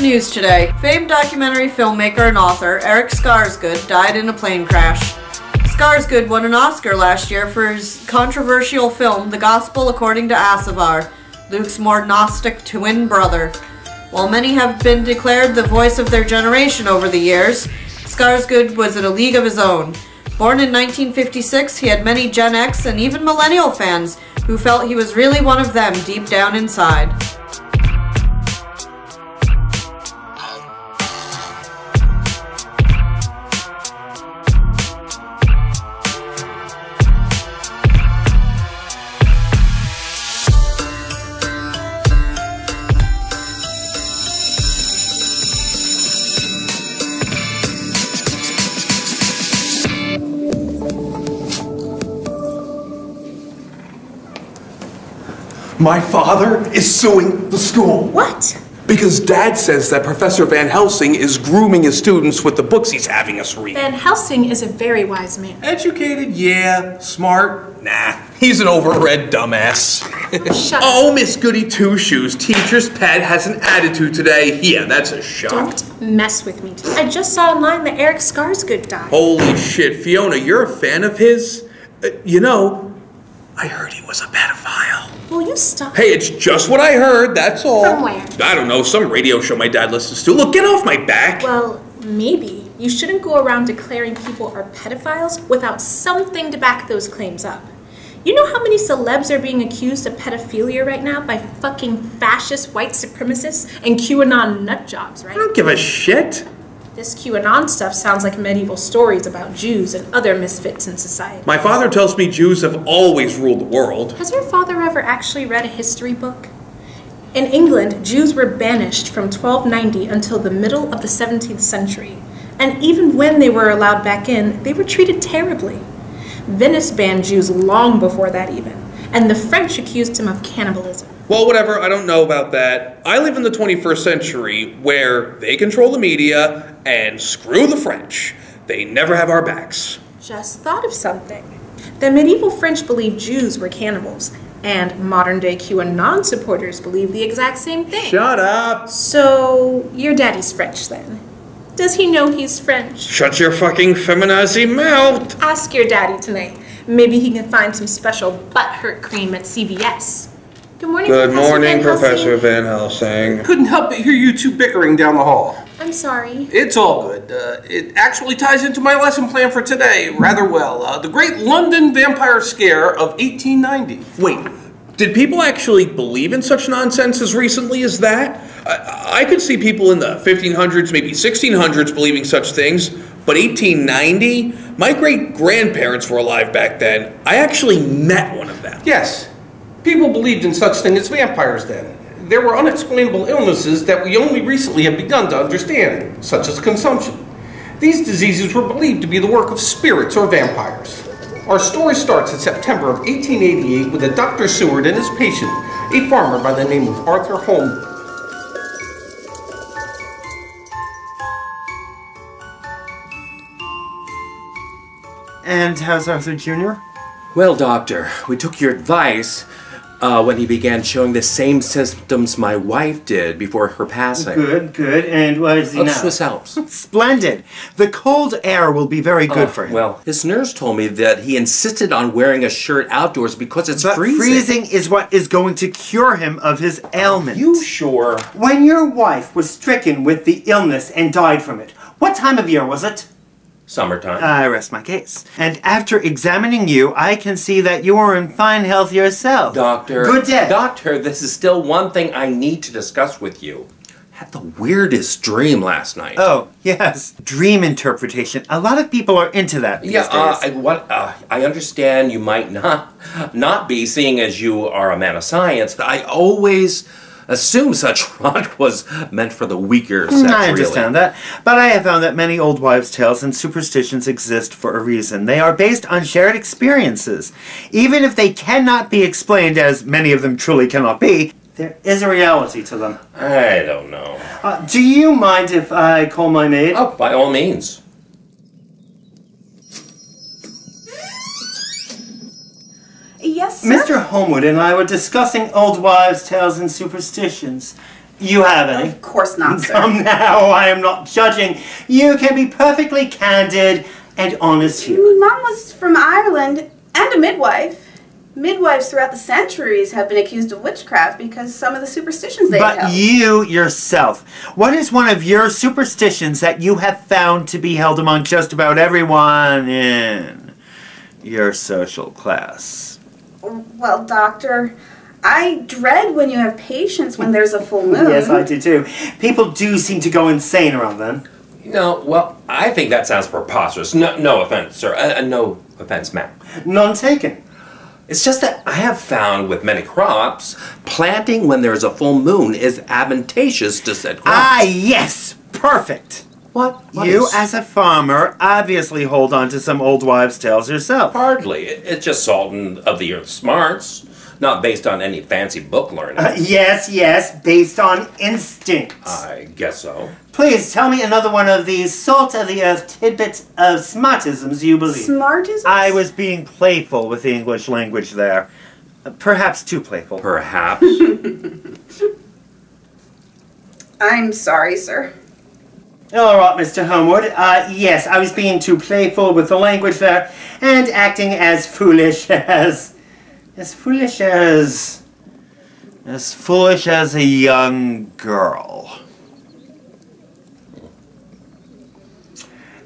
news today. Famed documentary filmmaker and author Eric Skarsgård died in a plane crash. Skarsgård won an Oscar last year for his controversial film The Gospel According to Asavar, Luke's more Gnostic twin brother. While many have been declared the voice of their generation over the years, Skarsgård was in a league of his own. Born in 1956, he had many Gen X and even millennial fans who felt he was really one of them deep down inside. My father is suing the school. What? Because Dad says that Professor Van Helsing is grooming his students with the books he's having us read. Van Helsing is a very wise man. Educated, yeah. Smart, nah. He's an overread dumbass. Shut Oh, Miss Goody Two-Shoes, teacher's pet has an attitude today. Yeah, that's a shock. Don't mess with me. I just saw online that Eric Skarsgård died. Holy shit, Fiona, you're a fan of his? You know, I heard he was a pedophile. Will you stop? Hey, it's just what I heard, that's all. From where? I don't know, some radio show my dad listens to. Look, get off my back! Well, maybe. You shouldn't go around declaring people are pedophiles without something to back those claims up. You know how many celebs are being accused of pedophilia right now by fucking fascist white supremacists and QAnon nutjobs, right? I don't give a shit. This QAnon stuff sounds like medieval stories about Jews and other misfits in society. My father tells me Jews have always ruled the world. Has your father ever actually read a history book? In England, Jews were banished from 1290 until the middle of the 17th century. And even when they were allowed back in, they were treated terribly. Venice banned Jews long before that even, and the French accused him of cannibalism. Well, whatever, I don't know about that. I live in the 21st century where they control the media and screw the French. They never have our backs. Just thought of something. The medieval French believed Jews were cannibals, and modern-day QAnon supporters believe the exact same thing. Shut up! So, your daddy's French then? Does he know he's French? Shut your fucking feminazi mouth! Ask your daddy tonight. Maybe he can find some special butthurt cream at CVS. Good morning, Good Professor morning, Van Helsing. Professor Van Helsing. Couldn't help but hear you two bickering down the hall. I'm sorry. It's all good. It actually ties into my lesson plan for today rather well. The Great London Vampire Scare of 1890. Wait, did people actually believe in such nonsense as recently as that? I could see people in the 1500s, maybe 1600s believing such things, but 1890? My great-grandparents were alive back then. I actually met one of them. Yes, people believed in such things as vampires then. There were unexplainable illnesses that we only recently have begun to understand, such as consumption. These diseases were believed to be the work of spirits or vampires. Our story starts in September of 1888 with a Dr. Seward and his patient, a farmer by the name of Arthur Holmes. And how's Arthur Jr.? Well, Doctor, we took your advice when he began showing the same symptoms my wife did before her passing. Good, good. And what is he now? Swiss Alps. Splendid. The cold air will be very good for him. Well, his nurse told me that he insisted on wearing a shirt outdoors because it's freezing. Freezing is what is going to cure him of his ailment. You sure? When your wife was stricken with the illness and died from it, what time of year was it? Summertime. I rest my case. And after examining you, I can see that you are in fine health yourself. Doctor. Good day. Doctor, this is still one thing I need to discuss with you. I had the weirdest dream last night. Oh, yes. Dream interpretation. A lot of people are into that these days. I understand you might not be, seeing as you are a man of science, but I always assume such rot was meant for the weaker sex, I understand that, but I have found that many old wives' tales and superstitions exist for a reason. They are based on shared experiences. Even if they cannot be explained, as many of them truly cannot be, there is a reality to them. I don't know. Do you mind if I call my maid? Oh, by all means. Yes, sir? Mr. Homewood and I were discussing old wives' tales and superstitions. You have any? Of course not, sir. Come now, I am not judging. You can be perfectly candid and honest here. Mom was from Ireland and a midwife. Midwives throughout the centuries have been accused of witchcraft because some of the superstitions they held. But you yourself, what is one of your superstitions that you have found to be held among just about everyone in your social class? Well, Doctor, I dread when you have patients when there's a full moon. Yes, I do too. People do seem to go insane around then. No, well, I think that sounds preposterous. No offense, sir. No offense, ma'am. None taken. It's just that I have found with many crops, planting when there's a full moon is advantageous to said crops. Ah, yes! Perfect! What you, is? as a farmer, obviously hold on to some old wives' tales yourself. Hardly. It's just salt and of the earth smarts, not based on any fancy book learning. Yes, based on instinct. I guess so. Please, tell me another one of these salt-of-the-earth tidbits of smartisms you believe. Smartisms? I was being playful with the English language there. Perhaps too playful. Perhaps. I'm sorry, sir. All right, Mr. Homewood. Yes, I was being too playful with the language there and acting as foolish as a young girl.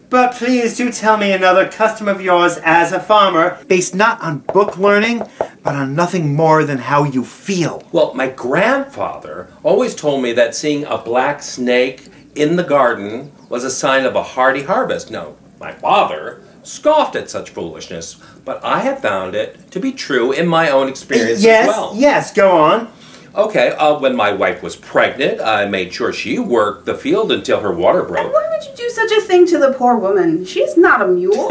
But please do tell me another custom of yours as a farmer, based not on book learning, but on nothing more than how you feel. Well, my grandfather always told me that seeing a black snake in the garden was a sign of a hearty harvest. No, my father scoffed at such foolishness, but I have found it to be true in my own experience as well. Yes, go on. Okay, when my wife was pregnant, I made sure she worked the field until her water broke. And why would you do such a thing to the poor woman? She's not a mule.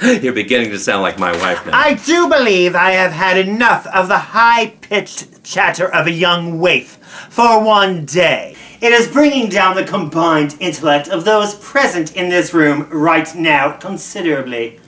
You're beginning to sound like my wife now. I do believe I have had enough of the high-pitched chatter of a young waif for one day. It is bringing down the combined intellect of those present in this room right now considerably.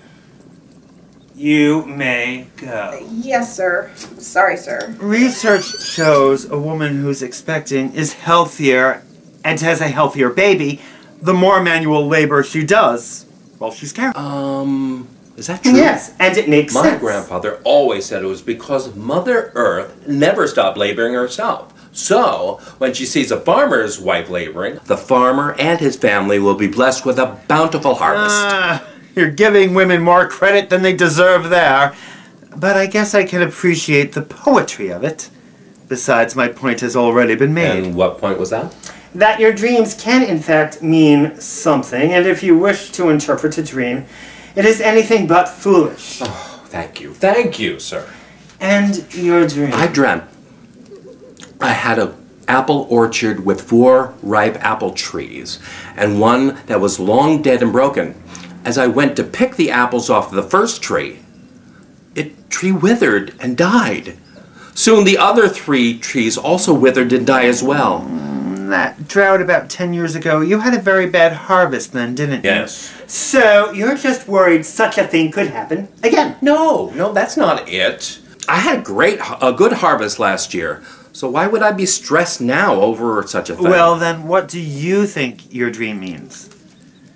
You may go. Yes, sir. Sorry, sir. Research shows a woman who's expecting is healthier and has a healthier baby the more manual labor she does while she's carrying. Is that true? Yes, and it makes sense. My grandfather always said it was because Mother Earth never stopped laboring herself. So, when she sees a farmer's wife laboring, the farmer and his family will be blessed with a bountiful harvest. You're giving women more credit than they deserve there. But I guess I can appreciate the poetry of it. Besides, my point has already been made. And what point was that? That your dreams can, in fact, mean something, and if you wish to interpret a dream, it is anything but foolish. Oh, thank you. Thank you, sir. And your dream? I dreamt I had an apple orchard with 4 ripe apple trees, and one that was long dead and broken. As I went to pick the apples off the first tree, tree withered and died. Soon the other 3 trees also withered and died as well. That drought about 10 years ago, you had a very bad harvest then, didn't you? Yes. So, you're just worried such a thing could happen again? No, that's not it. I had a good harvest last year, so why would I be stressed now over such a thing? Well, then what do you think your dream means?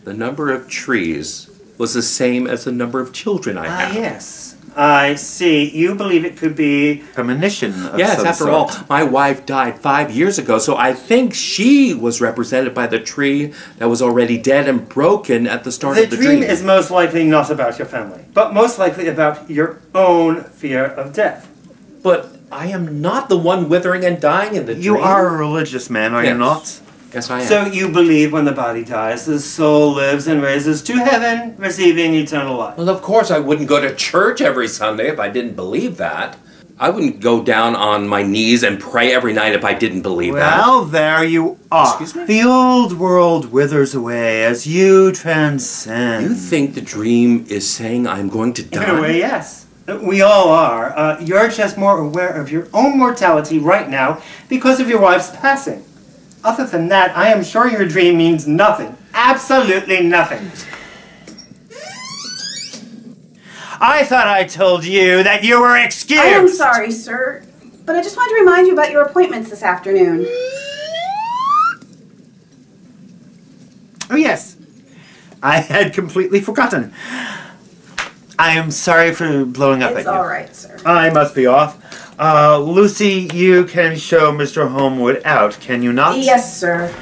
The number of trees was the same as the number of children I had. Yes. I see. You believe it could be premonition of Yes, some after sort. all, my wife died 5 years ago, so I think she was represented by the tree that was already dead and broken at the start of the dream. The dream is most likely not about your family, but most likely about your own fear of death. But I am not the one withering and dying in the dream. You are a religious man, are you not? Yes, I am. So you believe when the body dies, the soul lives and raises to heaven, receiving eternal life. Well, of course I wouldn't go to church every Sunday if I didn't believe that. I wouldn't go down on my knees and pray every night if I didn't believe that. Well, there you are. Excuse me? The old world withers away as you transcend. You think the dream is saying I'm going to die? In a way, yes. We all are. You're just more aware of your own mortality right now because of your wife's passing. Other than that, I am sure your dream means nothing. Absolutely nothing. I thought I told you that you were excused. I am sorry, sir. but I just wanted to remind you about your appointments this afternoon. Oh, yes. I had completely forgotten. I am sorry for blowing up at you. It's all right, sir. I must be off. Lucy, you can show Mr. Homewood out, can you not? Yes, sir.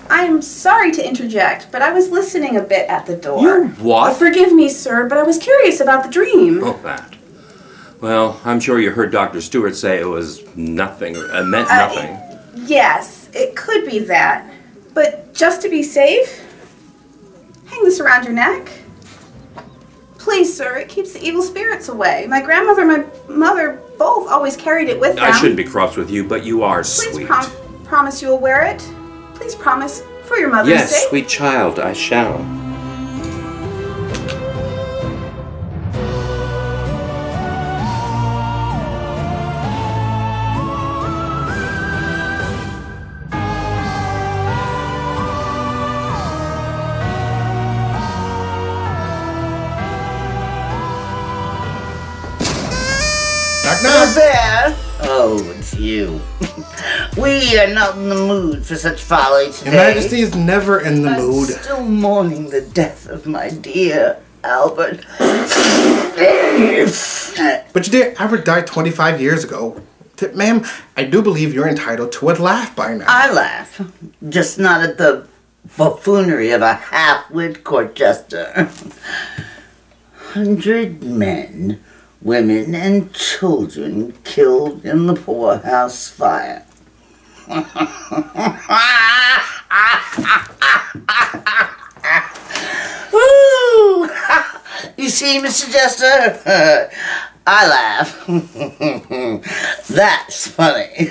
I'm sorry to interject, but I was listening a bit at the door. You what? Forgive me, sir, but I was curious about the dream. Oh, that. Well, I'm sure you heard Dr. Stewart say it was nothing, meant nothing. Yes, it could be that. But just to be safe, hang this around your neck. Please, sir, it keeps the evil spirits away. My grandmother and my mother both always carried it with them. I shouldn't be cross with you, but you are sweet. Please promise you'll wear it. Please promise for your mother's sake. Yes, sweet child, I shall. Who's there? Oh, it's you. We are not in the mood for such folly today. Your Majesty is never in the mood. I'm still mourning the death of my dear Albert. But your dear Albert died 25 years ago. Ma'am, I do believe you're entitled to a laugh by now. I laugh, just not at the buffoonery of a half-wit court jester. 100 men, women, and children killed in the poorhouse fire. Woo! You see, Mr. Jester, I laugh. That's funny.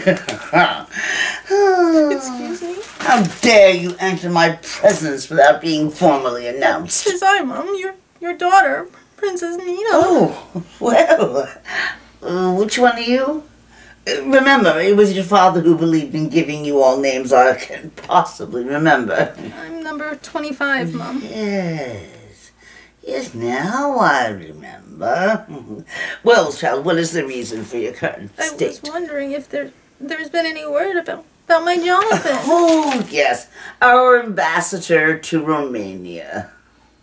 Excuse me? How dare you enter my presence without being formally announced? Tis I, Mum, your daughter, Princess Nina. Oh, well, which one are you? Remember, it was your father who believed in giving you all names I can possibly remember. I'm number 25, Mum. Yes, now I remember. Well, child, what is the reason for your current state? I was wondering if there's been any word about my Jonathan. Oh, yes, our ambassador to Romania.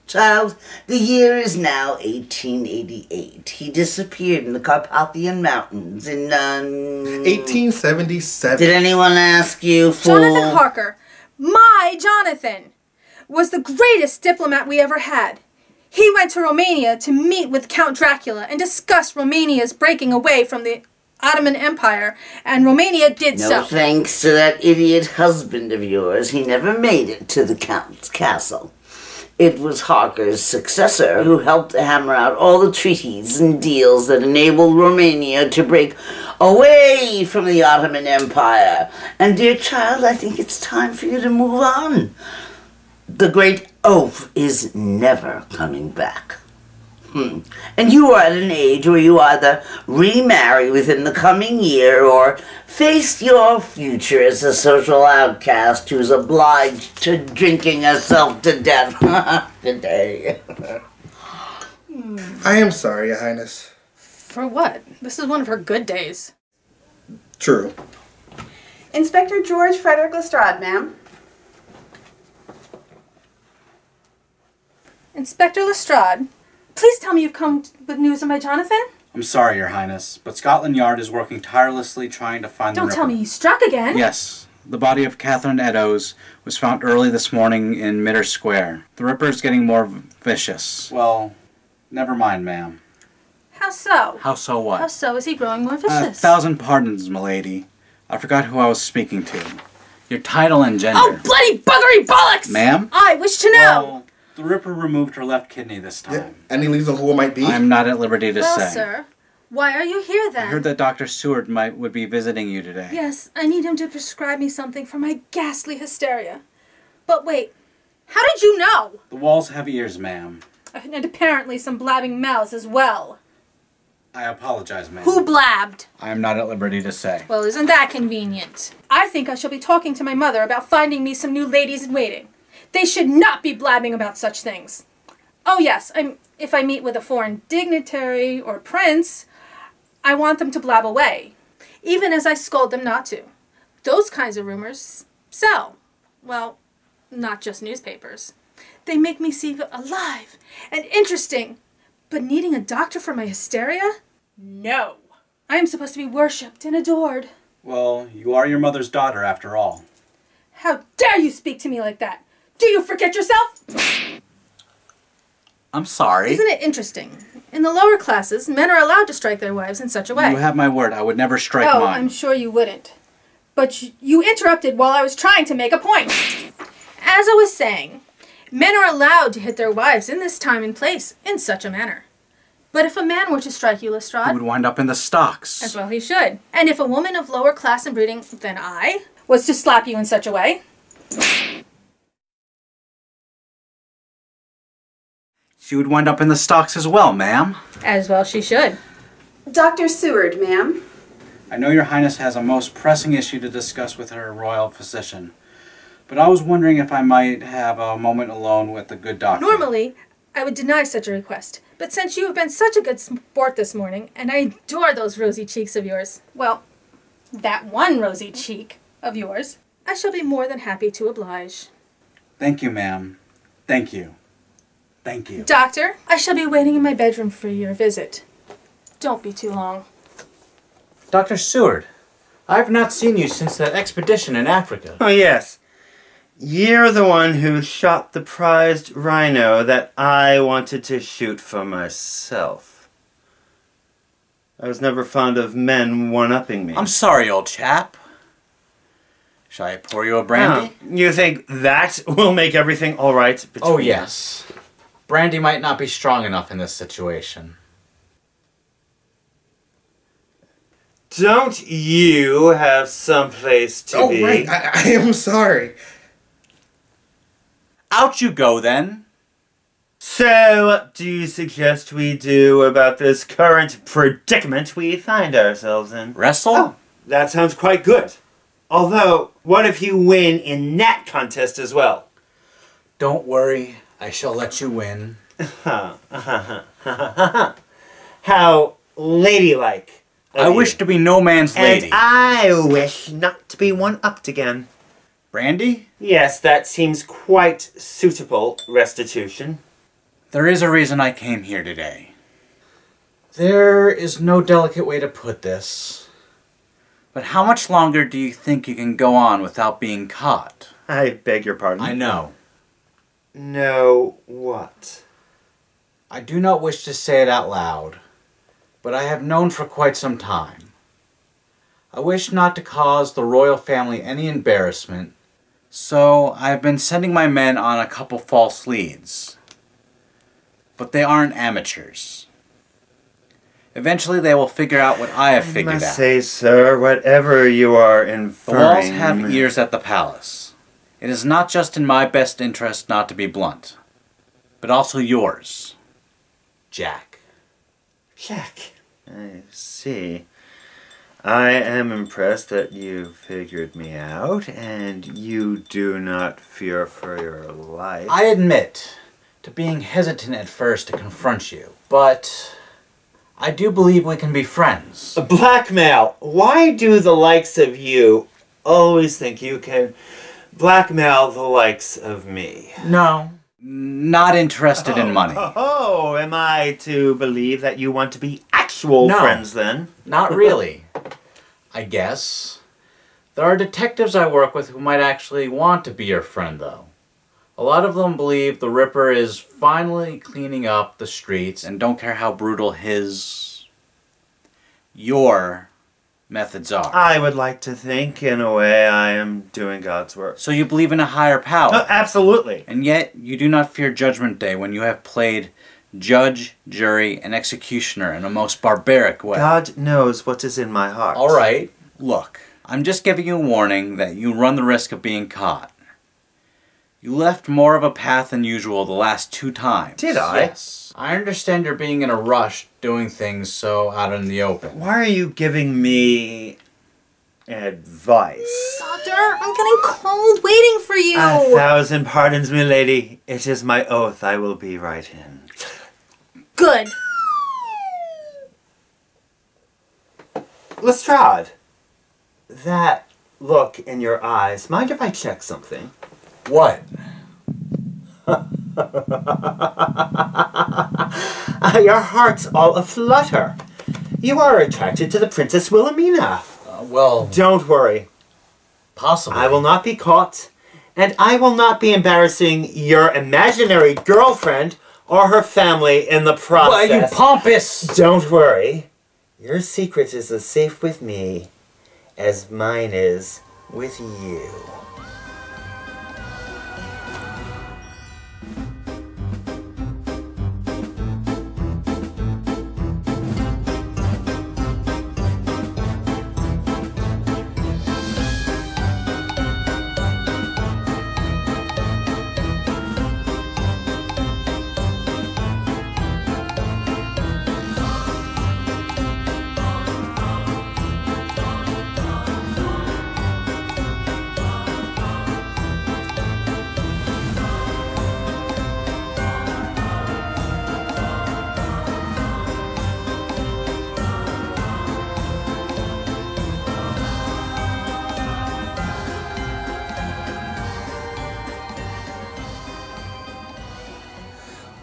Child, the year is now 1888. He disappeared in the Carpathian Mountains in, 1877. Did anyone ask you for... Jonathan Harker, my Jonathan, was the greatest diplomat we ever had. He went to Romania to meet with Count Dracula and discuss Romania's breaking away from the Ottoman Empire, and Romania did so. No thanks to that idiot husband of yours, he never made it to the Count's castle. It was Harker's successor who helped to hammer out all the treaties and deals that enabled Romania to break away from the Ottoman Empire. And dear child, I think it's time for you to move on. The great oaf is never coming back. And you are at an age where you either remarry within the coming year or face your future as a social outcast who's obliged to drinking herself to death. Good day. I am sorry, Your Highness. For what? This is one of her good days. True. Inspector George Frederick Lestrade, ma'am. Inspector Lestrade, please tell me you've come with news of my Jonathan. I'm sorry, Your Highness, but Scotland Yard is working tirelessly trying to find the Don't tell me he's struck again. Yes. The body of Catherine Eddowes was found early this morning in Mitre Square. The Ripper is getting more vicious. Well, never mind, ma'am. How so? How so what? How so is he growing more vicious? 1,000 pardons, milady. I forgot who I was speaking to. Your title and gender. Oh, bloody buggery bollocks! Ma'am? I wish to know! Well, the Ripper removed her left kidney this time. Yeah. Any leads on who it might be? I'm not at liberty to Well, say. sir, why are you here then? I heard that Dr. Seward would be visiting you today. Yes, I need him to prescribe me something for my ghastly hysteria. But wait, how did you know? The walls have ears, ma'am. And apparently some blabbing mouths as well. I apologize, ma'am. Who blabbed? I am not at liberty to say. Well, isn't that convenient? I think I shall be talking to my mother about finding me some new ladies-in-waiting. They should not be blabbing about such things. Oh yes, if I meet with a foreign dignitary or prince, I want them to blab away, even as I scold them not to. Those kinds of rumors sell. Well, not just newspapers. They make me seem alive and interesting. But needing a doctor for my hysteria? No. I am supposed to be worshipped and adored. Well, you are your mother's daughter after all. How dare you speak to me like that? Do you forget yourself? I'm sorry. Isn't it interesting? In the lower classes, men are allowed to strike their wives in such a way. You have my word. I would never strike Oh, mine. I'm sure you wouldn't. But you interrupted while I was trying to make a point. As I was saying, men are allowed to hit their wives in this time and place in such a manner. But if a man were to strike you, Lestrade... He would wind up in the stocks. As well he should. And if a woman of lower class and breeding than I was to slap you in such a way... She would wind up in the stocks as well, ma'am. As well she should. Dr. Seward, ma'am. I know your highness has a most pressing issue to discuss with her royal physician, but I was wondering if I might have a moment alone with the good doctor. Normally, I would deny such a request, but since you have been such a good sport this morning, and I adore those rosy cheeks of yours, well, that one rosy cheek of yours, I shall be more than happy to oblige. Thank you, ma'am. Thank you. Thank you. Doctor, I shall be waiting in my bedroom for your visit. Don't be too long. Dr. Seward, I have not seen you since that expedition in Africa. Oh, yes. You're the one who shot the prized rhino that I wanted to shoot for myself. I was never fond of men one-upping me. I'm sorry, old chap. Shall I pour you a brandy? Oh, you think that will make everything all right between Oh, yes. Brandy might not be strong enough in this situation. Don't you have someplace to be? Oh, right. I am sorry. Out you go, then. So, what do you suggest we do about this current predicament we find ourselves in? Wrestle? Oh, that sounds quite good. Although, what if you win in that contest as well? Don't worry. I shall let you win. How ladylike. I wish to be no man's lady. And I wish not to be one-upped again. Brandy? Yes, that seems quite suitable restitution. There is a reason I came here today. There is no delicate way to put this. But how much longer do you think you can go on without being caught? I beg your pardon? I know. No, what? I do not wish to say it out loud, but I have known for quite some time. I wish not to cause the royal family any embarrassment, so I have been sending my men on a couple false leads. But they aren't amateurs. Eventually they will figure out what I have figured out. I must say, sir, whatever you are inferring... The walls have ears at the palace. It is not just in my best interest not to be blunt, but also yours, Jack. Jack? I see. I am impressed that you figured me out, and you do not fear for your life. I admit to being hesitant at first to confront you, but I do believe we can be friends. Blackmail! Why do the likes of you always think you can blackmail the likes of me? No, not interested in money. Oh, am I to believe that you want to be actual friends then? Not really. I guess. There are detectives I work with who might actually want to be your friend, though. A lot of them believe the Ripper is finally cleaning up the streets and don't care how brutal your methods are. I would like to think, in a way, I am doing God's work. So you believe in a higher power? Oh, absolutely. And yet, you do not fear Judgment Day when you have played judge, jury, and executioner in a most barbaric way. God knows what is in my heart. All right, look, I'm just giving you a warning that you run the risk of being caught. You left more of a path than usual the last 2 times. Did I? Yes. I understand you're being in a rush doing things so out in the open. Why are you giving me advice? Doctor, I'm getting cold waiting for you. 1,000 pardons, milady. It is my oath I will be right in. Good. Lestrade, that look in your eyes, mind if I check something? What? Your heart's all aflutter. You are attracted to the Princess Wilhelmina. Well... Don't worry. Possibly. I will not be caught, and I will not be embarrassing your imaginary girlfriend or her family in the process. Well, you pompous! Don't worry. Your secret is as safe with me as mine is with you.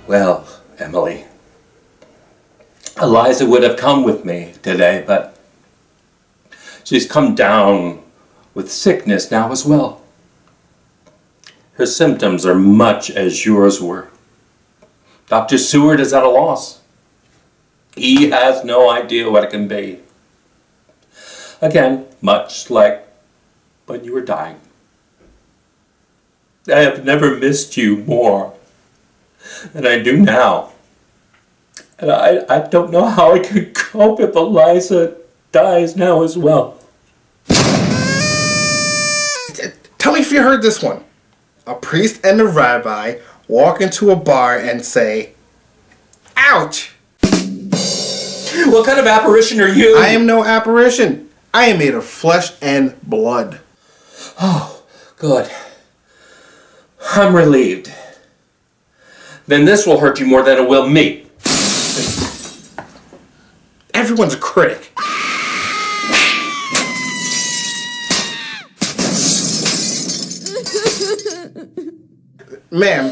Well, Emily, Eliza would have come with me today, but she's come down with sickness now as well. Her symptoms are much as yours were. Dr. Seward is at a loss. He has no idea what it can be. Again, much like when you were dying. I have never missed you more than I do now. And I don't know how I could cope if Eliza dies now as well. Tell me if you heard this one. A priest and a rabbi walk into a bar and say, "Ouch!" What kind of apparition are you? I am no apparition. I am made of flesh and blood. Oh, good. I'm relieved. Then this will hurt you more than it will me. Everyone's a critic. Ma'am,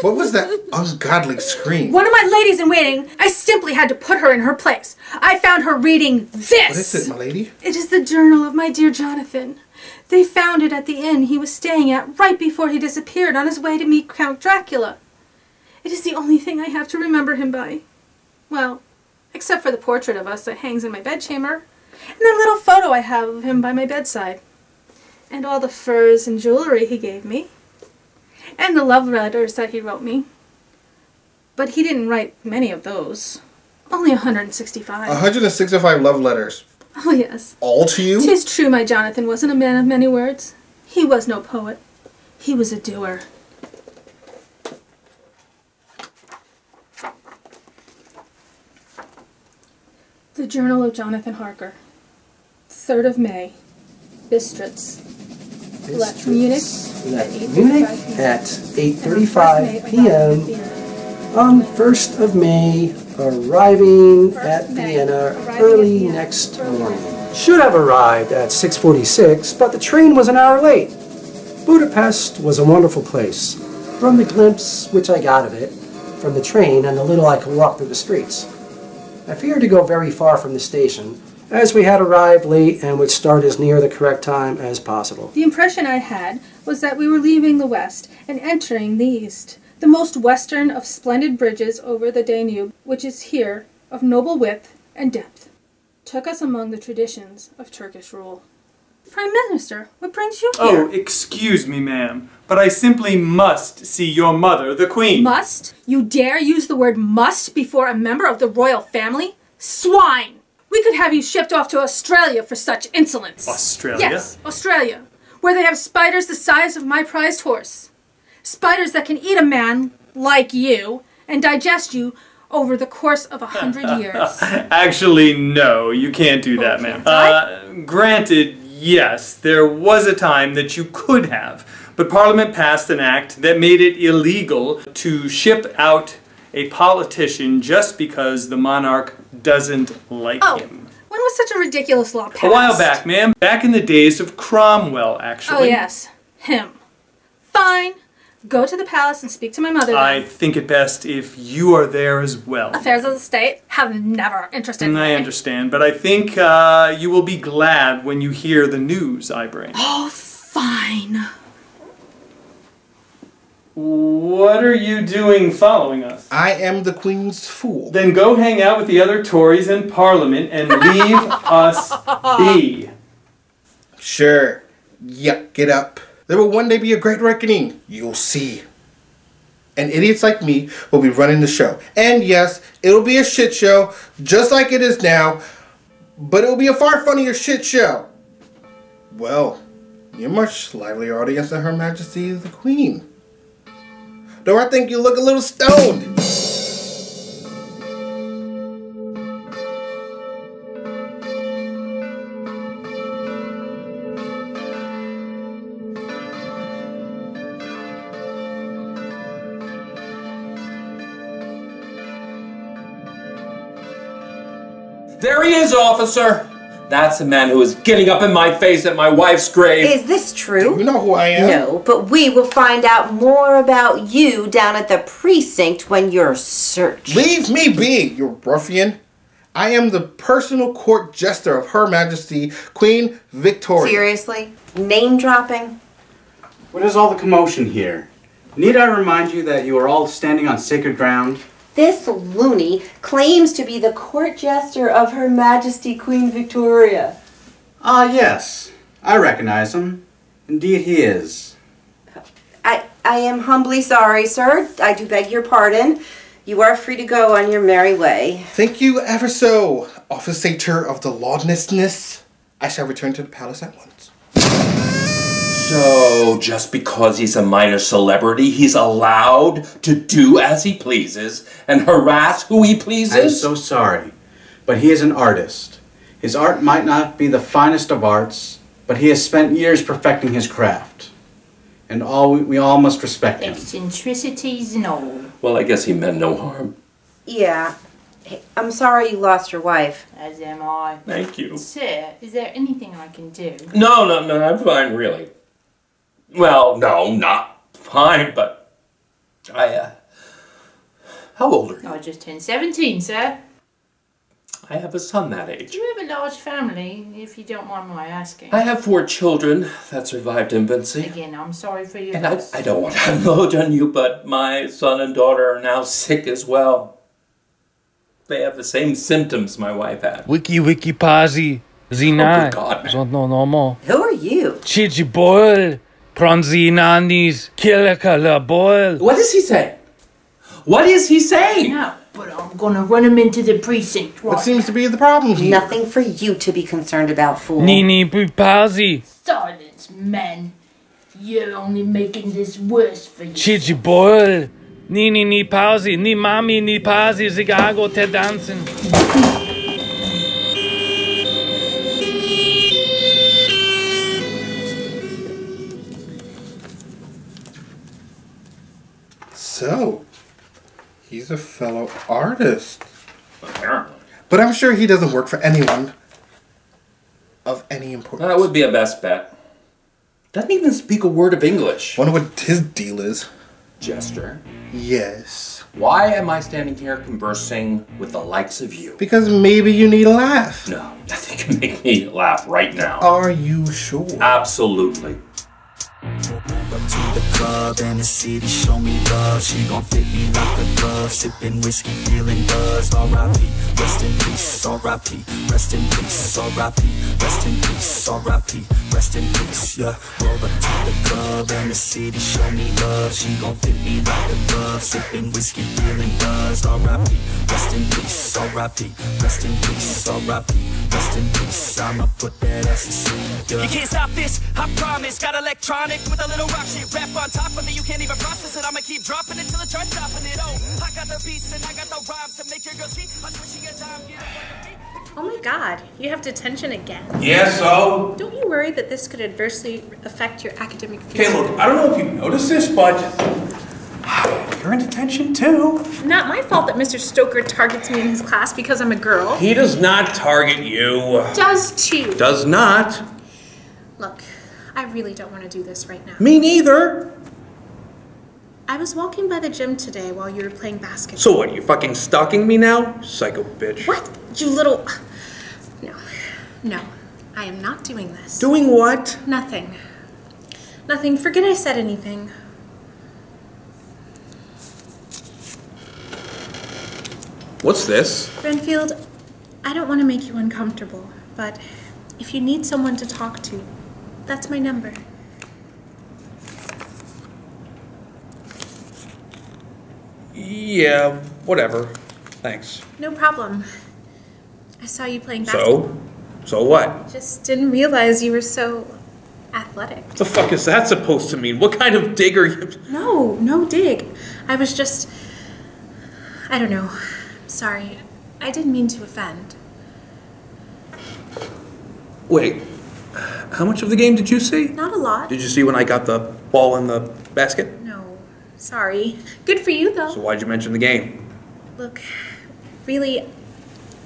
what was that ungodly scream? One of my ladies in waiting, I simply had to put her in her place. I found her reading this. What is it, my lady? It is the journal of my dear Jonathan. They found it at the inn he was staying at right before he disappeared on his way to meet Count Dracula. It is the only thing I have to remember him by. Well, except for the portrait of us that hangs in my bedchamber, and that little photo I have of him by my bedside, and all the furs and jewelry he gave me, and the love letters that he wrote me. But he didn't write many of those. Only 165. 165 love letters. Oh, yes. All to you? 'Tis true my Jonathan wasn't a man of many words. He was no poet. He was a doer. The Journal of Jonathan Harker. 3rd of May. Bistritz. Left Munich at 8:35 p.m. on 1st of May, arriving at Vienna early next morning. Should have arrived at 6:46, but the train was an hour late. Budapest was a wonderful place, from the glimpse which I got of it from the train and the little I could walk through the streets. I feared to go very far from the station, as we had arrived late and would start as near the correct time as possible. The impression I had was that we were leaving the west and entering the east, the most western of splendid bridges over the Danube, which is here of noble width and depth, took us among the traditions of Turkish rule. Prime Minister, what brings you here? Oh, excuse me, ma'am, but I simply must see your mother, the Queen. Must? You dare use the word must before a member of the royal family? Swine! We could have you shipped off to Australia for such insolence. Australia? Yes, Australia, where they have spiders the size of my prized horse. Spiders that can eat a man like you and digest you over the course of 100 years. Actually, no, you can't do that, ma'am. Granted, yes, there was a time that you could have, but Parliament passed an act that made it illegal to ship out a politician just because the monarch doesn't like him. When was such a ridiculous law passed? A while back, ma'am. Back in the days of Cromwell, actually. Oh, yes. Him. Fine. Go to the palace and speak to my mother then. I think it best if you are there as well. Affairs of the state have never interested me. I understand, but I think you will be glad when you hear the news I bring. Oh, fine. What are you doing following us? I am the Queen's fool. Then go hang out with the other Tories in Parliament and leave us be. Sure. Yeah, get up. There will one day be a great reckoning. You'll see. And idiots like me will be running the show. And yes, it'll be a shit show, just like it is now. But it'll be a far funnier shit show. Well, you're a much livelier audience than Her Majesty the Queen. Though I think you look a little stoned. There he is, officer! That's the man who is getting up in my face at my wife's grave. Is this true? You know who I am? No, but we will find out more about you down at the precinct when you're searched. Leave me be, you ruffian. I am the personal court jester of Her Majesty Queen Victoria. Seriously? Name dropping? What is all the commotion here? Need I remind you that you are all standing on sacred ground? This loony claims to be the court jester of Her Majesty Queen Victoria. Ah, yes. I recognize him. Indeed he is. I am humbly sorry, sir. I do beg your pardon. You are free to go on your merry way. Thank you ever so, officer of the lawlessness. I shall return to the palace at once. So, just because he's a minor celebrity, he's allowed to do as he pleases and harass who he pleases? I'm so sorry, but he is an artist. His art might not be the finest of arts, but he has spent years perfecting his craft. And we all must respect him. Eccentricities and all. Well, I guess he meant no harm. Yeah. Hey, I'm sorry you lost your wife. As am I. Thank you. Sir, is there anything I can do? No, I'm fine, really. Well, no, not fine, but how old are you? I just turned 17, sir. I have a son that age. Do you have a large family, if you don't mind my asking? I have 4 children that survived infancy. Again, I'm sorry for your And loss. I don't want to unload on you, but my son and daughter are now sick as well. They have the same symptoms my wife had. Wiki pazi. Zinai. Oh, good God, man. No normal. Who are you? Chichi boil. Pronzinanis. Kilakala boil. What does he say? What is he saying? No, but I'm gonna run him into the precinct. What seems to be the problem here? Nothing for you to be concerned about, fool. Nini pupazi. Silence, man. You're only making this worse for you. Chichi boil. Nini ni pausi. Ni mami ni pausi. Zigago te dancing. So, he's a fellow artist. Apparently. But I'm sure he doesn't work for anyone of any importance. That would be a best bet. Doesn't even speak a word of English. Wonder what his deal is. Jester. Yes. Why am I standing here conversing with the likes of you? Because maybe you need a laugh. No, nothing can make me laugh right now. Are you sure? Absolutely. Up to the club and the city show me love. She gon' fit me like a glove. Sipping whiskey, feeling buzzed. R.I.P. Rest in peace. R.I.P. Rest in peace. R.I.P. Rest in peace. R.I.P. Rest in peace. Yeah. Roll up to the club and the city show me love. She gon' fit me like a glove. Sipping whiskey, feeling buzzed. R.I.P. Rest in peace. R.I.P. Rest in peace. R.I.P. Rest in peace. I'ma put that ass to sleep. Yeah. You can't stop this, I promise. Got electronic with a little rock shit rap on top of me. You can't even process it. I'ma keep dropping it till it starts stopping it. Oh, I got the beats and I got the rhymes to make your girl cheat. I'm switching your time, get up on your feet. Oh my god, you have detention again. Yeah, so? Don't you worry that this could adversely affect your academic future? Okay, look, I don't know if you've noticed this, but earned attention too. Not my fault that Mr. Stoker targets me in his class because I'm a girl. He does not target you. Does too. Does not. Look, I really don't want to do this right now. Me neither. I was walking by the gym today while you were playing basketball. So what, you fucking stalking me now? Psycho bitch. What? You little... No, I am not doing this. Doing what? Nothing. Nothing. Forget I said anything. What's this? Renfield, I don't want to make you uncomfortable, but if you need someone to talk to, that's my number. Yeah, whatever. Thanks. No problem. I saw you playing basketball. So what? Just didn't realize you were so athletic. The fuck is that supposed to mean? What kind of dig are you? No dig. I was just... I don't know. Sorry. I didn't mean to offend. Wait, how much of the game did you see? Not a lot. Did you see when I got the ball in the basket? No. Sorry. Good for you, though. So why'd you mention the game? Look, really,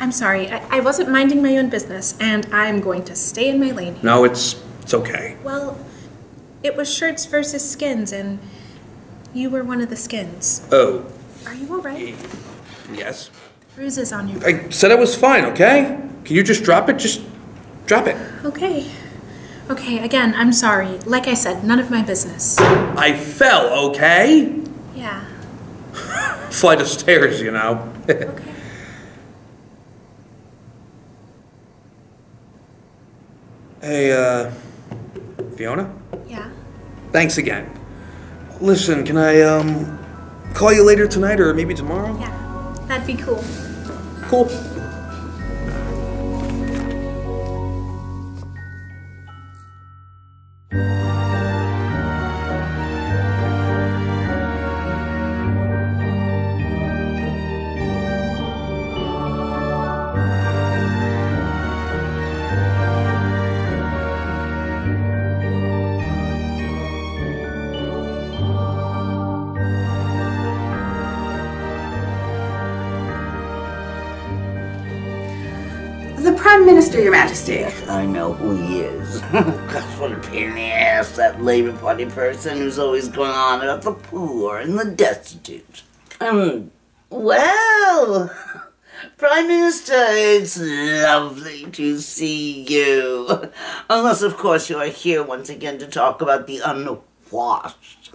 I'm sorry. I wasn't minding my own business, and I'm going to stay in my lane. No, it's okay. Well, it was shirts versus skins, and you were one of the skins. Oh. Are you all right? Yes. Bruises on your... I said I was fine, okay? Can you just drop it? Just drop it. Okay. Okay, again, I'm sorry. Like I said, none of my business. I fell, okay? Yeah. Flight of stairs, you know. Okay. Hey, Fiona? Yeah? Thanks again. Listen, can I, call you later tonight or maybe tomorrow? Yeah, that'd be cool. Cool. The Prime Minister, Your Majesty. I know who he is. Gosh, what a pain in the ass, that Labour Party person who's always going on about the poor and the destitute. Well, Prime Minister, it's lovely to see you. Unless, of course, you are here once again to talk about the unwashed.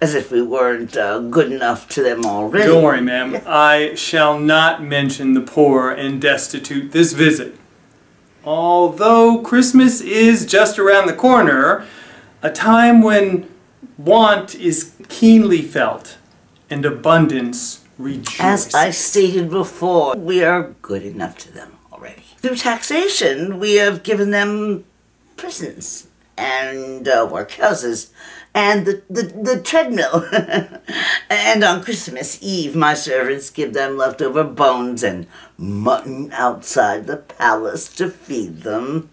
As if we weren't good enough to them already. Don't worry, ma'am. I shall not mention the poor and destitute this visit. Although Christmas is just around the corner, a time when want is keenly felt and abundance rejoices. As I stated before, we are good enough to them already. Through taxation, we have given them prisons and workhouses and the treadmill. And on Christmas Eve, my servants give them leftover bones and mutton outside the palace to feed them.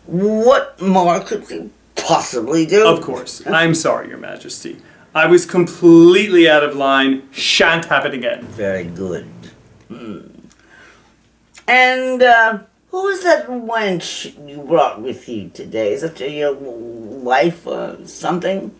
What more could we possibly do? Of course. I'm sorry, Your Majesty. I was completely out of line. Shan't happen again. Very good. And, who is that wench you brought with you today? Is that your wife or something?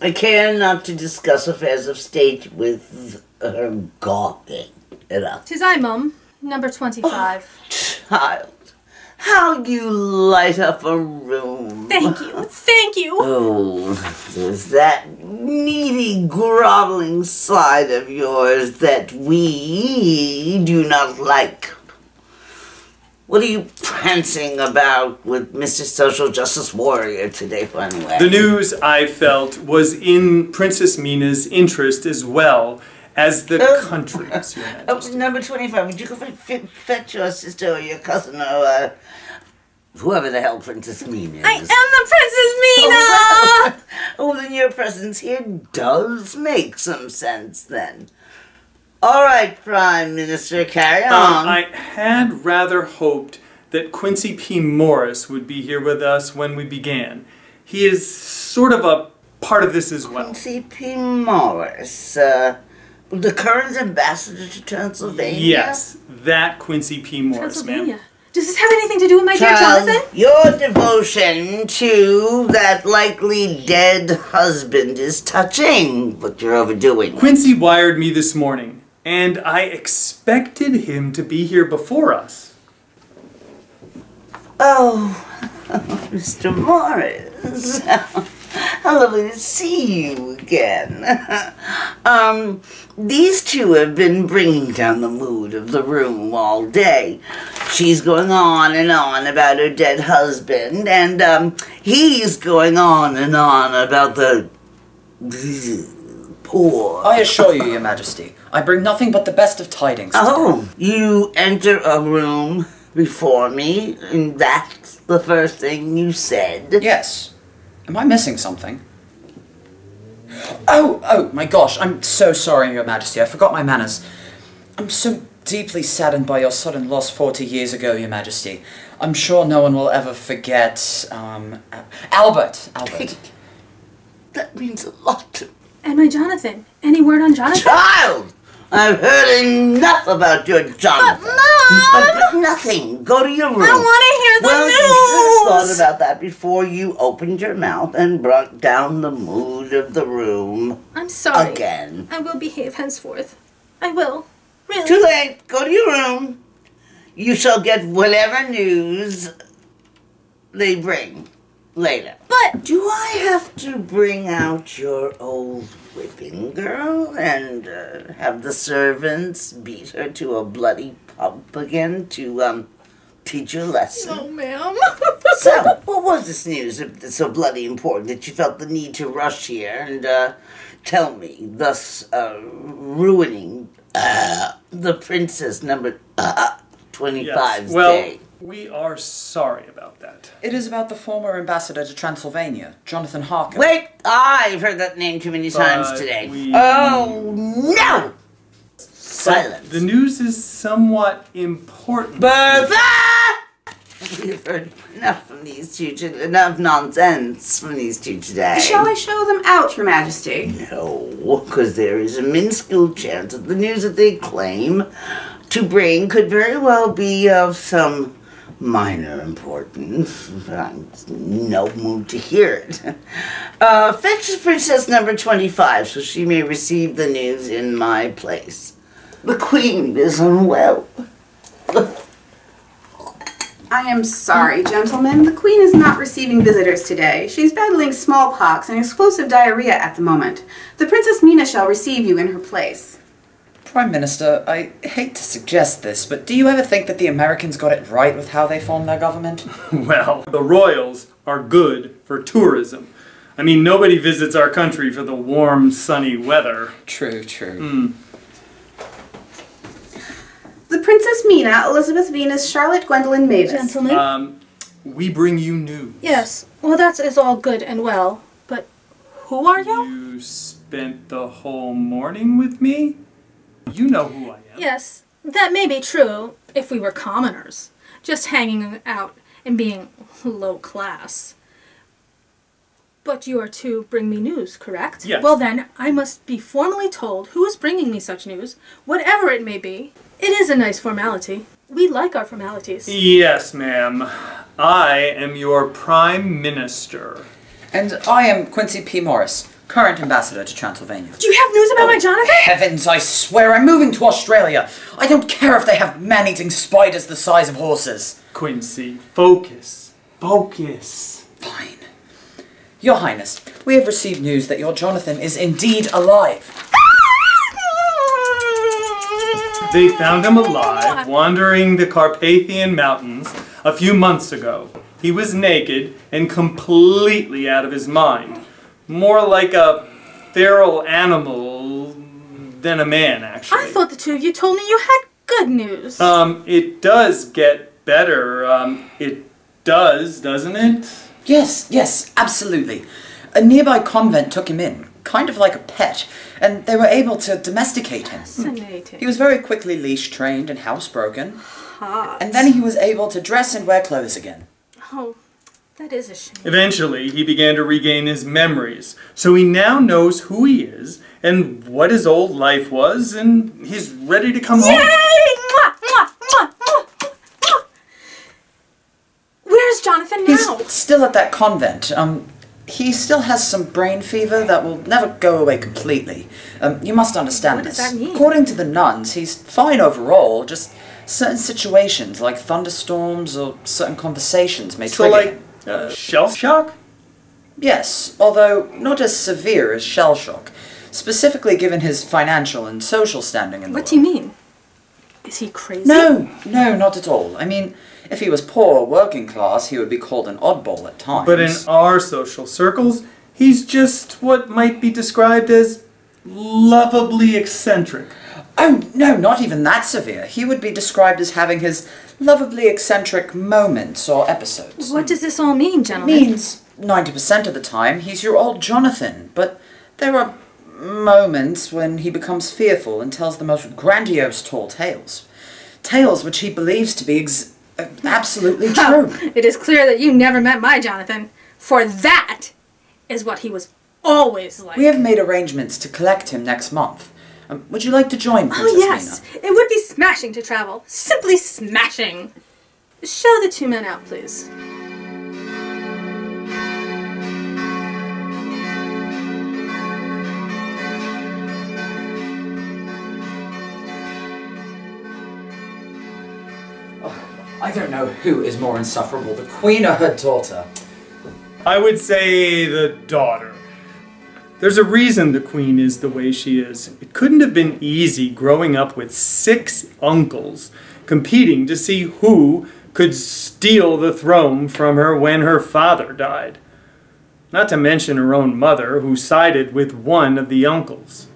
I care not to discuss affairs of state with her gawking it up. 'Tis I, Mum. Number 25. Oh, child, how you light up a room. Thank you. Thank you. Oh, there's that needy, groveling side of yours that we do not like. What are you prancing about with Mr. Social Justice Warrior today, anyway? The news, I felt, was in Princess Mina's interest as well as the country's, Your Majesty. Number 25, would you go fetch your sister or your cousin or whoever the hell Princess Mina is? I am the Princess Mina! Oh, then your presence here does make some sense, then. All right, Prime Minister, carry on. I had rather hoped that Quincy P. Morris would be here with us when we began. He is sort of a part of this as well. Quincy P. Morris, the current ambassador to Transylvania? Yes, that Quincy P. Morris, ma'am. Does this have anything to do with my dear Child, Jonathan? your devotion to that likely dead husband is touching, but you're overdoing it. Quincy wired me this morning, and I expected him to be here before us. Oh, Mr. Morris. How lovely to see you again. These two have been bringing down the mood of the room all day. She's going on and on about her dead husband, and he's going on and on about the poor. I assure you, Your Majesty, I bring nothing but the best of tidings. Oh, you enter a room before me, and that's the first thing you said? Yes. Am I missing something? Oh my gosh, I'm so sorry, Your Majesty. I forgot my manners. I'm so deeply saddened by your sudden loss 40 years ago, Your Majesty. I'm sure no one will ever forget, Albert. That means a lot to me. And my Jonathan. Any word on Jonathan? Child! I've heard enough about your Jonathan. But nothing. Go to your room. I want to hear the news. You should have thought about that before you opened your mouth and brought down the mood of the room. I'm sorry. Again. I will behave henceforth. I will. Really. Too late. Go to your room. You shall get whatever news they bring later. But do I have to bring out your old whipping girl and have the servants beat her to a bloody pulp again to teach you a lesson? No, ma'am. So, what was this news that's so bloody important that you felt the need to rush here and tell me, thus ruining the princess number 25's day? We are sorry about that. It is about the former ambassador to Transylvania, Jonathan Harker. Wait, I've heard that name too many times today. Oh, no! Silence. The news is somewhat important. Bertha! We've heard enough from these two, enough nonsense from these two today. Shall I show them out, Your Majesty? No, because there is a minuscule chance that the news that they claim to bring could very well be of some minor importance. I'm in no mood to hear it. Fetch Princess number 25 so she may receive the news in my place. The Queen is unwell. I am sorry, gentlemen. The Queen is not receiving visitors today. She's battling smallpox and explosive diarrhea at the moment. The Princess Mina shall receive you in her place. Prime Minister, I hate to suggest this, but do you ever think that the Americans got it right with how they formed their government? Well, the royals are good for tourism. I mean, nobody visits our country for the warm, sunny weather. True, true. The Princess Mina, Elizabeth Venus, Charlotte Gwendolyn Mavis. Gentlemen? We bring you news. Yes. Well, that is all good and well, but who are you? You spent the whole morning with me? You know who I am. Yes, that may be true if we were commoners, just hanging out and being low class. But you are to bring me news, correct? Yes. Well then, I must be formally told who is bringing me such news, whatever it may be. It is a nice formality. We like our formalities. Yes, ma'am. I am your Prime Minister. And I am Quincy P. Morris, current ambassador to Transylvania. Do you have news about my Jonathan? Heavens, I swear, I'm moving to Australia. I don't care if they have man-eating spiders the size of horses. Quincy, focus. Focus. Fine. Your Highness, we have received news that your Jonathan is indeed alive. They found him alive, wandering the Carpathian Mountains a few months ago. He was naked and completely out of his mind. More like a feral animal than a man, actually. I thought the two of you told me you had good news. It does get better. It does, doesn't it? Yes, absolutely. A nearby convent took him in, kind of like a pet, and they were able to domesticate him. Fascinating. He was very quickly leash-trained and housebroken. Hot. And then he was able to dress and wear clothes again. Oh, That is a shame. Eventually, he began to regain his memories, so he now knows who he is and what his old life was, and he's ready to come home. Mwah, mwah, mwah, mwah, mwah. Where's Jonathan now? He's still at that convent. He still has some brain fever that will never go away completely. You must understand this. What does that mean? According to the nuns, he's fine overall, just certain situations like thunderstorms or certain conversations may trigger him. Shell shock? Yes, although not as severe as shell shock, specifically given his financial and social standing in the What do you mean? Is he crazy? No, not at all. I mean, if he was poor or working class, he would be called an oddball at times. But in our social circles, he's just what might be described as lovably eccentric. Oh, no, not even that severe. He would be described as having his lovably eccentric moments or episodes. What does this all mean, It gentlemen? means 90% of the time he's your old Jonathan, but there are moments when he becomes fearful and tells the most grandiose tall tales. Tales which he believes to be absolutely true. Oh, it is clear that you never met my Jonathan, for that is what he was always like. We have made arrangements to collect him next month. Would you like to join, Princess Oh yes, Mina? it would be smashing to travel. Simply smashing. Show the two men out, please. I don't know who is more insufferable, the Queen or her daughter. I would say the daughter. There's a reason the Queen is the way she is. It couldn't have been easy growing up with 6 uncles, competing to see who could steal the throne from her when her father died. Not to mention her own mother, who sided with one of the uncles.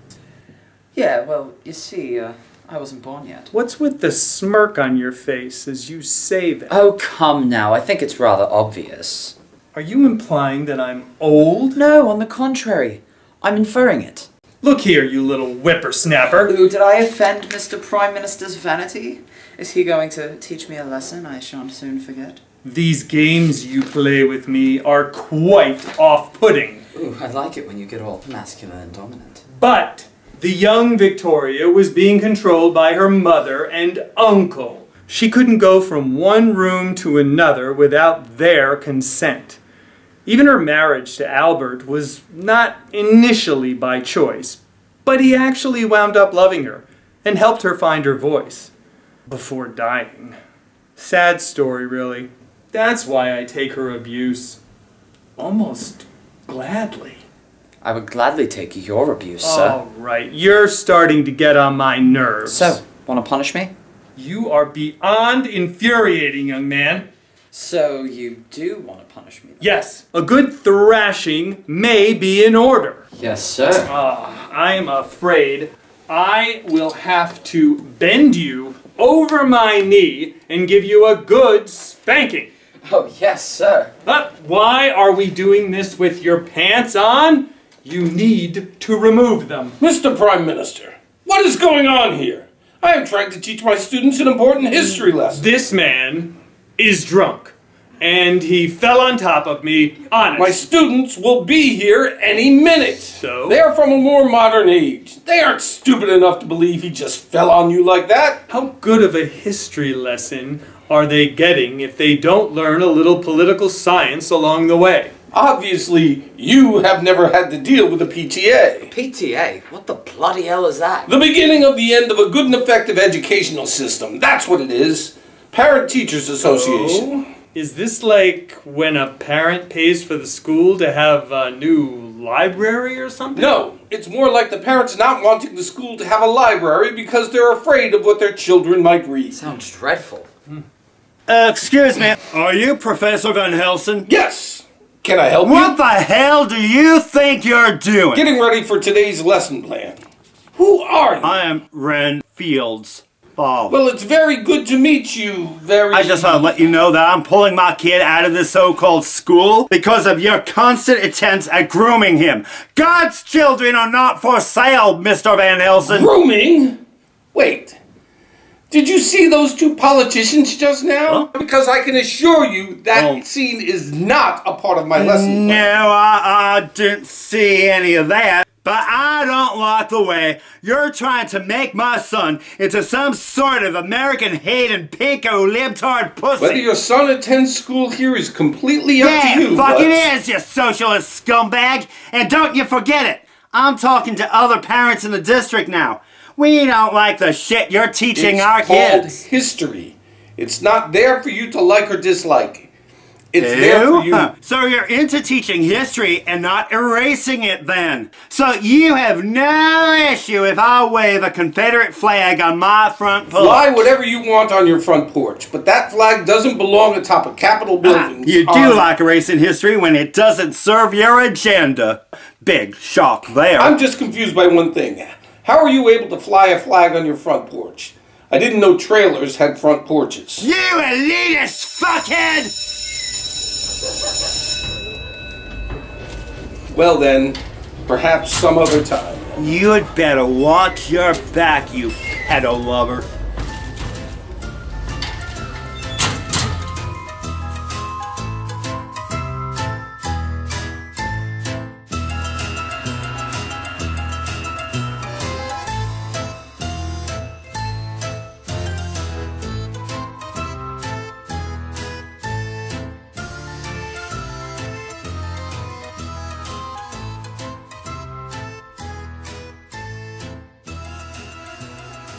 Yeah, well, you see, I wasn't born yet. What's with the smirk on your face as you say that? Oh, come now. I think it's rather obvious. Are you implying that I'm old? No, on the contrary. I'm inferring it. Look here, you little whippersnapper. Ooh, did I offend Mr. Prime Minister's vanity? Is he going to teach me a lesson I shan't soon forget? These games you play with me are quite off-putting. Ooh, I like it when you get all masculine and dominant. But the young Victoria was being controlled by her mother and uncle. She couldn't go from one room to another without their consent. Even her marriage to Albert was not initially by choice, but he actually wound up loving her and helped her find her voice before dying. Sad story, really. That's why I take her abuse almost gladly. I would gladly take your abuse, sir. All right, you're starting to get on my nerves. So, want to punish me? You are beyond infuriating, young man. So you do want to punish me, then? Yes, a good thrashing may be in order. Yes, sir. I am afraid I will have to bend you over my knee and give you a good spanking. Oh, yes, sir. But why are we doing this with your pants on? You need to remove them. Mr. Prime Minister, what is going on here? I am trying to teach my students an important history lesson. This man is drunk, and he fell on top of me, honest. My students will be here any minute. So? They are from a more modern age. They aren't stupid enough to believe he just fell on you like that. How good of a history lesson are they getting if they don't learn a little political science along the way? Obviously, you have never had to deal with the PTA. PTA? What the bloody hell is that? The beginning of the end of a good and effective educational system. That's what it is. Parent Teachers Association. Oh, is this like when a parent pays for the school to have a new library or something? No, it's more like the parents not wanting the school to have a library because they're afraid of what their children might read. Sounds dreadful. Excuse me, are you Professor Van Helsing? Yes. Can I help you? What the hell do you think you're doing? Getting ready for today's lesson plan. Who are you? I am Ren Fields. Well, it's very good to meet you. I just want to let you know that I'm pulling my kid out of this so-called school because of your constant attempts at grooming him. God's children are not for sale, Mr. Van Helsing. Grooming? Wait. Did you see those two politicians just now? Huh? Because I can assure you that scene is not a part of my lesson. No, I didn't see any of that. But I don't like the way you're trying to make my son into some sort of American-hating pinko libtard pussy. Whether your son attends school here is completely up to you. Yeah, fucking is, you socialist scumbag. And don't you forget it. I'm talking to other parents in the district now. We don't like the shit you're teaching our kids. It's called history. It's not there for you to like or dislike. It's there for you. So you're into teaching history and not erasing it then. So you have no issue if I wave a Confederate flag on my front porch. Fly whatever you want on your front porch, but that flag doesn't belong atop a Capitol building. You do like erasing history when it doesn't serve your agenda. Big shock there. I'm just confused by one thing. How are you able to fly a flag on your front porch? I didn't know trailers had front porches. You elitist fuckhead! Well then, perhaps some other time. You'd better watch your back, you pedo lover.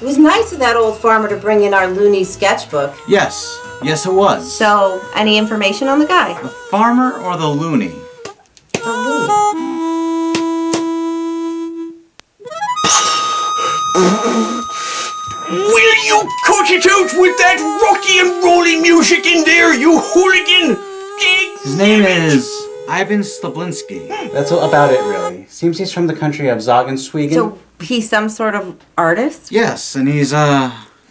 It was nice of that old farmer to bring in our loony sketchbook. Yes. Yes, it was. So, any information on the guy? The farmer or the loony? The loony. Will you cut it out with that rocky and rolling music in there, you hooligan? His name is Ivan Slablinski. That's about it, really. Seems he's from the country of Zogenswegen. So, he's some sort of artist? Yes, and he's,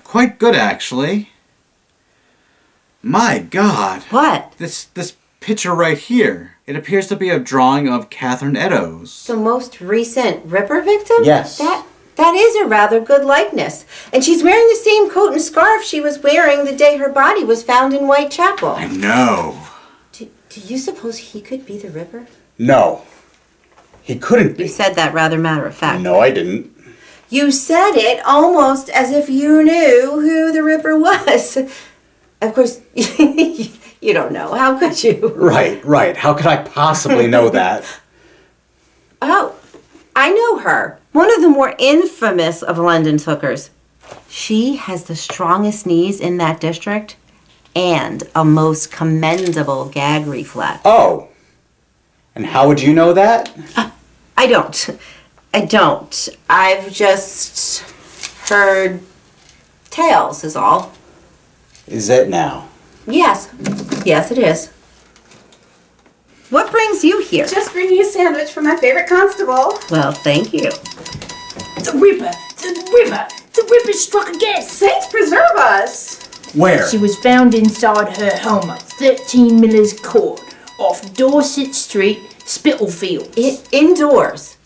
quite good, actually. My God. What? This picture right here. It appears to be a drawing of Catherine Eddowes. The most recent Ripper victim? Yes. That is a rather good likeness. And she's wearing the same coat and scarf she was wearing the day her body was found in Whitechapel. I know. Do you suppose he could be the Ripper? No. He couldn't be. You said that rather matter-of-factly. No, I didn't. You said it almost as if you knew who the Ripper was. Of course, you don't know. How could you? Right. How could I possibly know that? Oh, I know her. One of the more infamous of London's hookers. She has the strongest knees in that district and a most commendable gag reflex. Oh. And how would you know that? I don't. I've just heard tales is all. Is it now? Yes, it is. What brings you here? Just bringing a sandwich from my favorite constable. Well, thank you. The Ripper struck again. Saints preserve us. Where? She was found inside her home at 13 Miller's Court, off Dorset Street, Spitalfields. Indoors.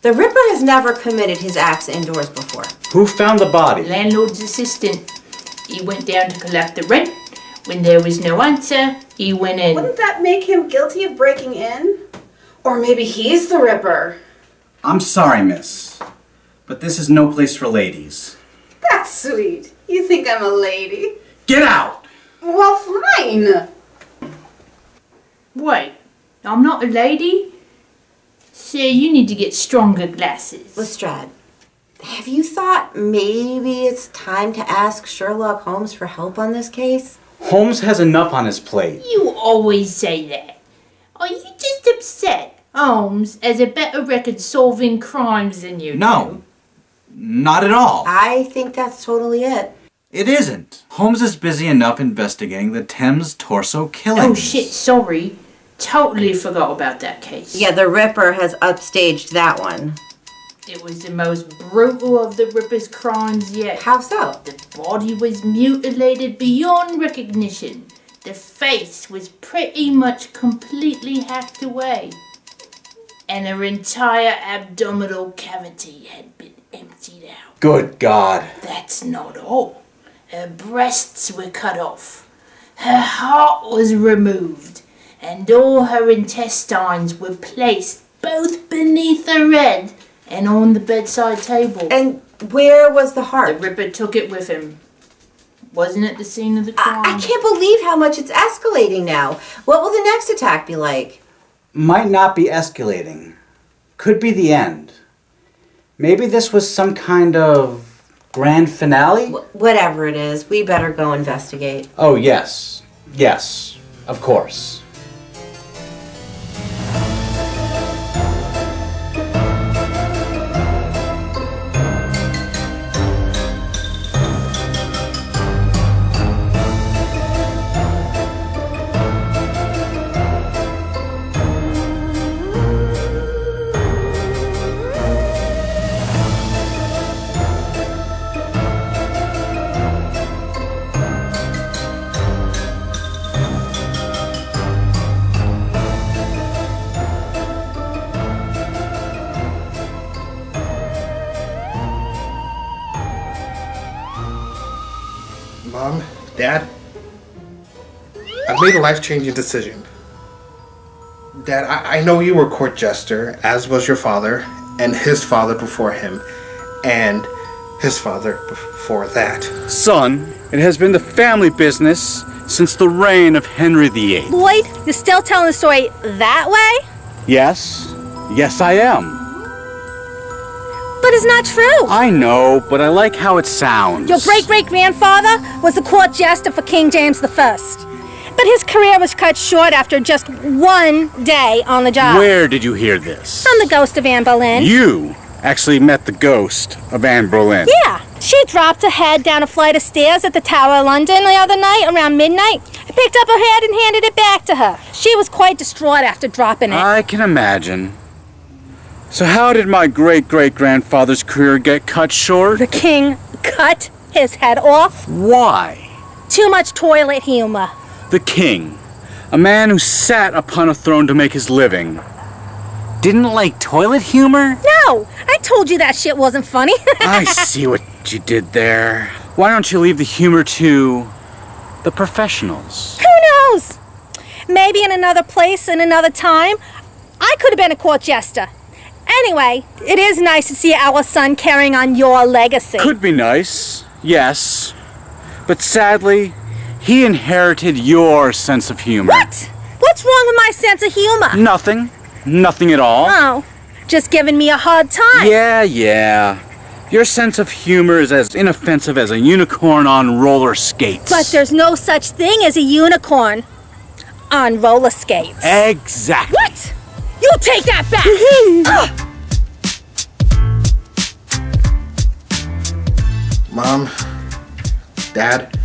The Ripper has never committed his acts indoors before. Who found the body? Landlord's assistant. He went down to collect the rent. When there was no answer, he went in. Wouldn't that make him guilty of breaking in? Or maybe he's the Ripper. I'm sorry, miss, but this is no place for ladies. That's sweet. You think I'm a lady? Get out! Well, fine. Wait, I'm not a lady? So you need to get stronger glasses. Lestrade, have you thought maybe it's time to ask Sherlock Holmes for help on this case? Holmes has enough on his plate. You always say that. Are you just upset Holmes has a better record solving crimes than you No, not at all. I think that's totally it. It isn't. Holmes is busy enough investigating the Thames torso killings. Oh shit, sorry. Totally forgot about that case. Yeah, the Ripper has upstaged that one. It was the most brutal of the Ripper's crimes yet. How so? The body was mutilated beyond recognition. The face was pretty much completely hacked away. And her entire abdominal cavity had been emptied out. Good God. That's not all. Her breasts were cut off, her heart was removed, and all her intestines were placed both beneath her head and on the bedside table. And where was the heart? The Ripper took it with him. Wasn't it the scene of the crime? I can't believe how much it's escalating now. What will the next attack be like? Might not be escalating. Could be the end. Maybe this was some kind of grand finale? Whatever it is, we better go investigate. Oh, yes. Yes, of course. Mom, Dad, I've made a life-changing decision. Dad, I know you were court jester, as was your father, and his father before him, and his father before that. Son, it has been the family business since the reign of Henry VIII. Lloyd, you're still telling the story that way? Yes. Yes, I am. But it's not true. I know, but I like how it sounds. Your great-great-grandfather was the court jester for King James I. But his career was cut short after just one day on the job. Where did you hear this? From the ghost of Anne Boleyn. You actually met the ghost of Anne Boleyn. Yeah. She dropped her head down a flight of stairs at the Tower of London the other night around midnight. I picked up her head and handed it back to her. She was quite distraught after dropping it. I can imagine. So how did my great-great-grandfather's career get cut short? The king cut his head off. Why? Too much toilet humor. The king, a man who sat upon a throne to make his living, didn't like toilet humor? No, I told you that shit wasn't funny. I see what you did there. Why don't you leave the humor to the professionals? Who knows? Maybe in another place, in another time, I could have been a court jester. Anyway, it is nice to see our son carrying on your legacy. Could be nice, yes. But sadly, he inherited your sense of humor. What? What's wrong with my sense of humor? Nothing. Nothing at all. Oh, just giving me a hard time. Yeah. Your sense of humor is as inoffensive as a unicorn on roller skates. But there's no such thing as a unicorn on roller skates. Exactly. What? You take that back! Mom, Dad,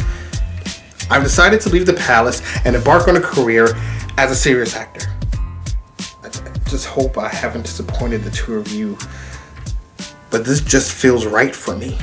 I've decided to leave the palace and embark on a career as a serious actor. I just hope I haven't disappointed the two of you, but this just feels right for me.